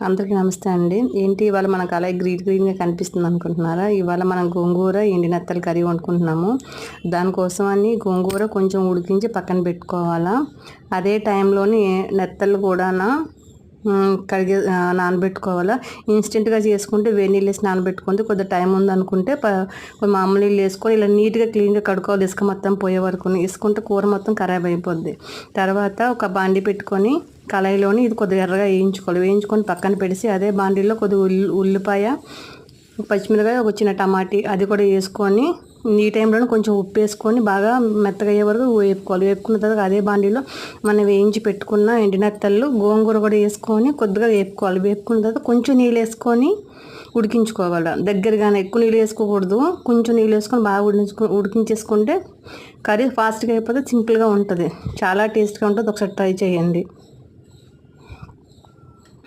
అందరికీ నమస్తే అండి. ఏంటి ఇవాళ మనకు అలాగే గ్రీన్గా కనిపిస్తుంది అనుకుంటున్నారా? ఇవాళ మనం గోంగూర ఎండి నెత్తలు కర్రీ వండుకుంటున్నాము. దానికోసం అని గోంగూర కొంచెం ఉడికించి పక్కన పెట్టుకోవాలా. అదే టైంలోని నెత్తలు కూడా కడిగి నానబెట్టుకోవాలా. ఇన్స్టెంట్గా చేసుకుంటే వేడి నీళ్ళు వేసి నానబెట్టుకుంటే కొద్దిగా టైం ఉందనుకుంటే మామూలు నీళ్ళు వేసుకొని ఇలా నీట్గా క్లీన్గా కడుక్కోవాలి. ఇసుక మొత్తం పోయే వరకు వేసుకుంటే కూర మొత్తం ఖరాబ్ అయిపోద్ది. తర్వాత ఒక బాండి పెట్టుకొని కళాయిలోని ఇది కొద్దిగా ఎర్రగా వేయించుకొని పక్కన పెడిసి అదే బాండీలో కొద్దిగా ఉల్లిపాయ, పచ్చిమిరకాయ, ఒక చిన్న టమాటీ అది కూడా వేసుకొని ఈ టైంలోనే కొంచెం ఉప్పు వేసుకొని బాగా మెత్తగా అయ్యే వరకు వేపుకోవాలి. వేపుకున్న తర్వాత అదే బాండీలో మనం వేయించి పెట్టుకున్న ఎండినత్తళ్ళు గోంగూర కూడా వేసుకొని కొద్దిగా వేపుకోవాలి. వేపుకున్న తర్వాత కొంచెం నీళ్ళు వేసుకొని ఉడికించుకోవాలి. దగ్గరగానే ఎక్కువ నీళ్ళు వేసుకోకూడదు. కొంచెం నీళ్ళు వేసుకొని బాగా ఉడికించేసుకుంటే కర్రీ ఫాస్ట్గా అయిపోతే సింపుల్గా ఉంటుంది. చాలా టేస్ట్గా ఉంటుంది. ఒకసారి ట్రై చేయండి.